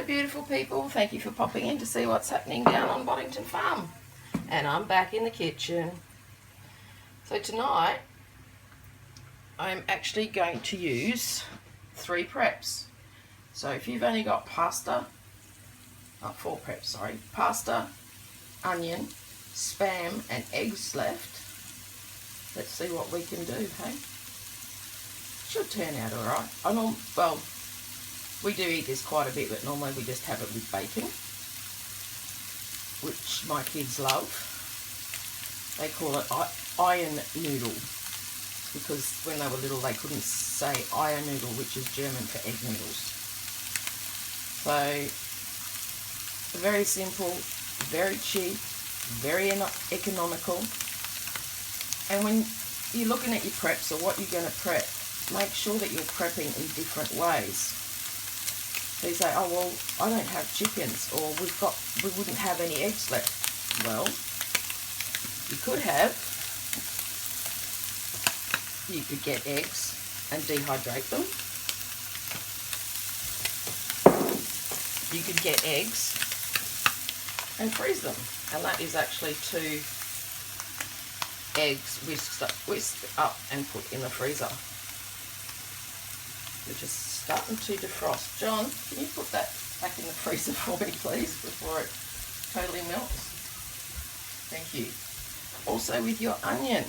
beautiful people, thank you for popping in to see what's happening down on Boddington Farm. And I'm back in the kitchen. So tonight I'm actually going to use 3 preps. So if you've only got pasta, 4 preps, sorry, pasta, onion, spam and eggs left, let's see what we can do, hey? Should turn out alright. Well, we do eat this quite a bit, but normally we just have it with bacon, which my kids love. They call it iron noodle, because when they were little they couldn't say iron noodle, which is German for egg noodles. So, very simple, very cheap, very economical. And when you're looking at your preps or what you're going to prep, make sure that you're prepping in different ways. So you say, oh well, I don't have chickens, or we wouldn't have any eggs left. Well, you could get eggs and dehydrate them. You could get eggs and freeze them, and that is actually 2 eggs whisked up and put in the freezer. They're just starting to defrost. John, can you put that back in the freezer for me, please, before it totally melts? Thank you. Also with your onion,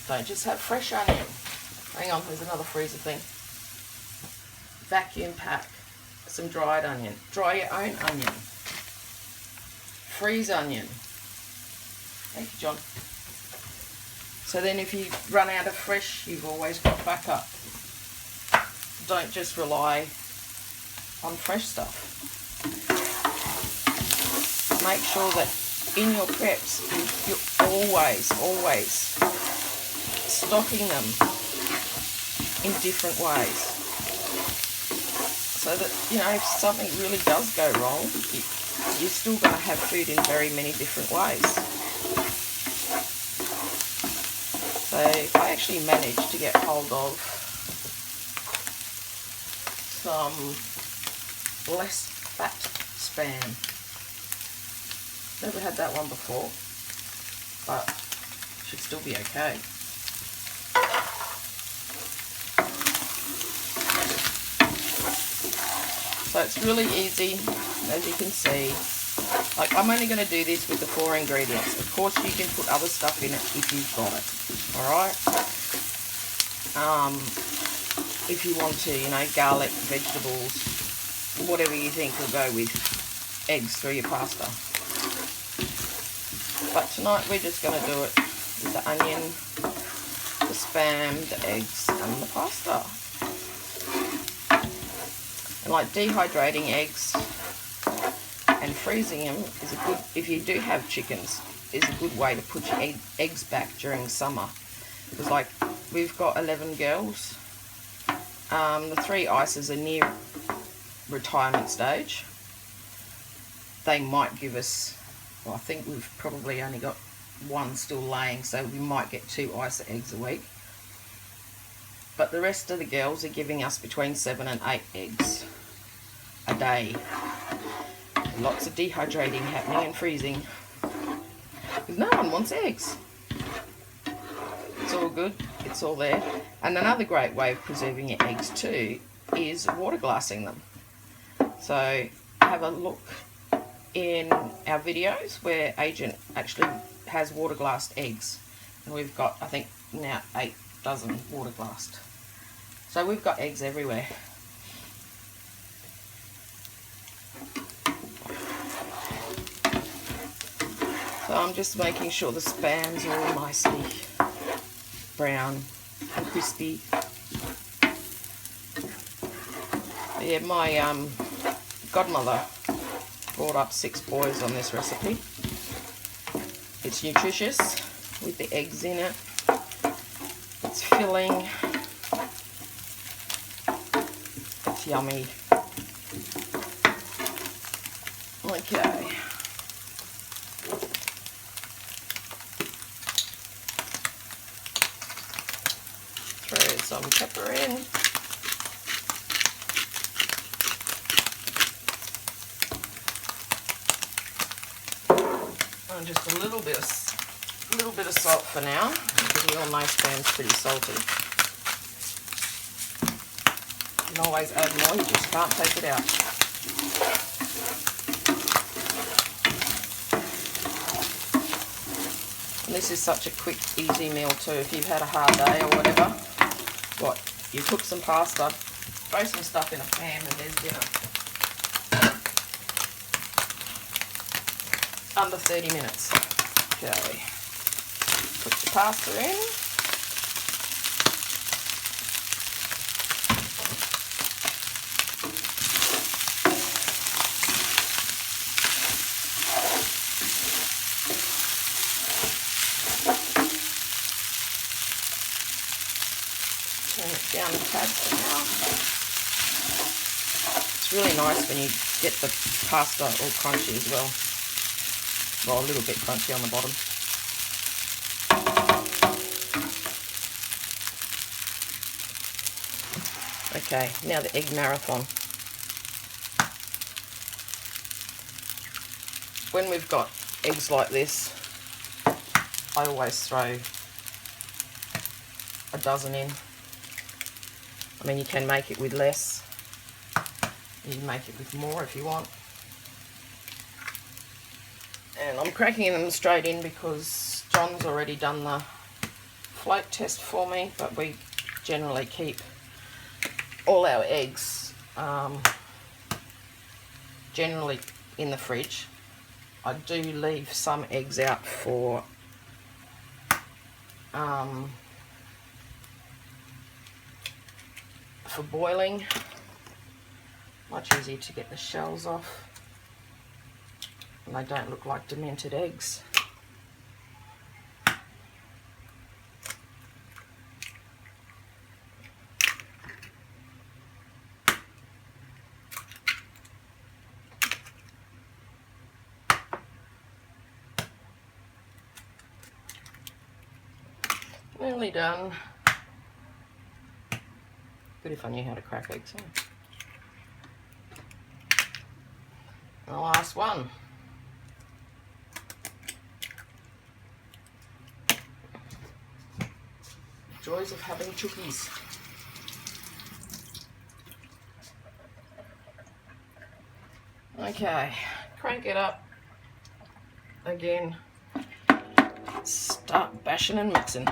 don't just have fresh onion. Hang on, there's another freezer thing. Vacuum pack some dried onion. Dry your own onion. Freeze onion. Thank you, John. So then if you run out of fresh, you've always got backup. Don't just rely on fresh stuff. Make sure that in your preps you're always stocking them in different ways, so that, you know, if something really does go wrong, you're still going to have food in very many different ways. So I actually managed to get hold of some less fat spam. Never had that one before, but should still be okay. So it's really easy, as you can see. Like, I'm only going to do this with the 4 ingredients. Of course you can put other stuff in it if you've got it. Alright? If you want to, you know, garlic, vegetables, whatever you think will go with eggs through your pasta. But tonight we're just going to do it with the onion, the spam, the eggs and the pasta. And like dehydrating eggs and freezing them is a good, if you do have chickens, is a good way to put your eggs back during summer. Because like we've got 11 girls. The 3 ices are near retirement stage. They might give us, well, I think we've probably only got 1 still laying, so we might get 2 ISA eggs a week. But the rest of the girls are giving us between 7 and 8 eggs a day. Lots of dehydrating happening and freezing, because no one wants eggs. It's all good, it's all there. And another great way of preserving your eggs too is water glassing them. So have a look in our videos where Agent actually has water glassed eggs, and we've got, I think now, 8 dozen water glassed. So we've got eggs everywhere. So I'm just making sure the spam's all nicely brown and crispy. But yeah, my godmother brought up 6 boys on this recipe. It's nutritious with the eggs in it. It's filling. It's yummy. Okay. Throw some pepper in. Just a little bit of salt for now, because we all know spam's pretty salty. You can always add more, you just can't take it out. And this is such a quick, easy meal too. If you've had a hard day or whatever, you cook some pasta, throw some stuff in a pan, and there's dinner. Under 30 minutes. Okay. Put the pasta in. Turn it down a tad for now. It's really nice when you get the pasta all crunchy as well. Well, a little bit crunchy on the bottom. Okay, now the egg marathon. When we've got eggs like this, I always throw a dozen in. I mean, you can make it with less. You can make it with more if you want. And I'm cracking them straight in because John's already done the float test for me, but we generally keep all our eggs generally in the fridge. I do leave some eggs out for boiling. Much easier to get the shells off, and they don't look like demented eggs. Nearly done. Good if I knew how to crack eggs, huh? And the last one. Joys of having chookies. Okay, crank it up again. Start bashing and mixing.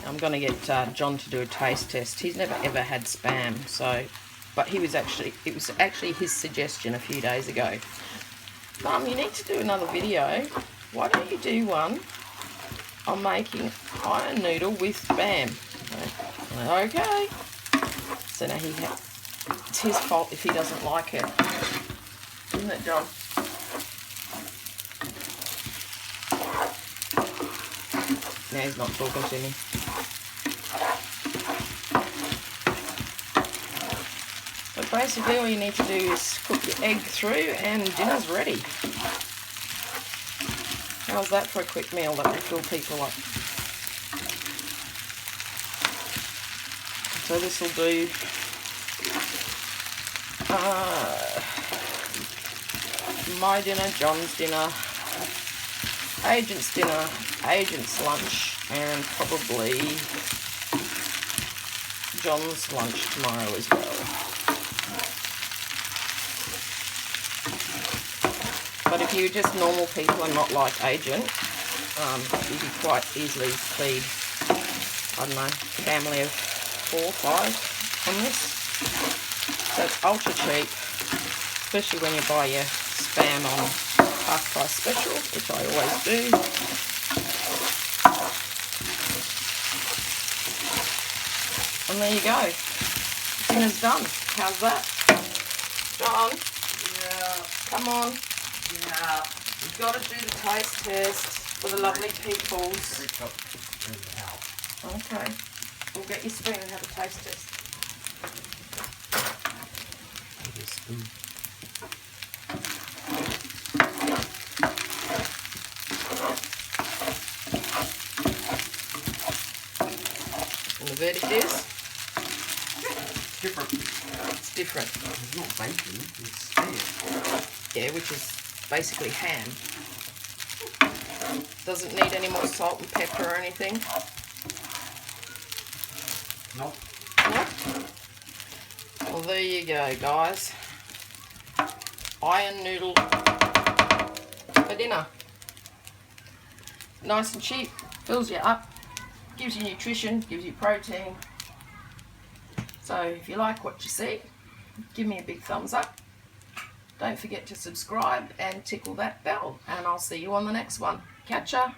I'm going to get John to do a taste test. He's never ever had spam, but it was actually his suggestion a few days ago. Mum, you need to do another video. Why don't you do one on making iron noodle with spam? Okay. So now it's his fault if he doesn't like it, isn't it, John? Now he's not talking to me. So basically all you need to do is cook your egg through and dinner's ready. How's that for a quick meal that will fill people up? So this will do my dinner, John's dinner, Agent's dinner, Agent's lunch, and probably John's lunch tomorrow as well. But if you're just normal people and not like Agent, you could quite easily feed, I don't know, a family of 4 or 5 on this. So it's ultra cheap, especially when you buy your spam on half price special, which I always do. And there you go. Dinner's done. How's that? John? Yeah. Come on. Yeah. You've got to do the taste test for the lovely peoples. Okay. We'll get your spoon and have a taste test. With a spoon. And the verdict is? It's different. It's different. It's not bacon, it's spare. Yeah, which is basically ham. Doesn't need any more salt and pepper or anything. Nope. Nope. Well, there you go, guys. Iron noodle for dinner. Nice and cheap. Fills you up. Gives you nutrition. Gives you protein. So if you like what you see, give me a big thumbs up. Don't forget to subscribe and tickle that bell. And I'll see you on the next one. Catch ya.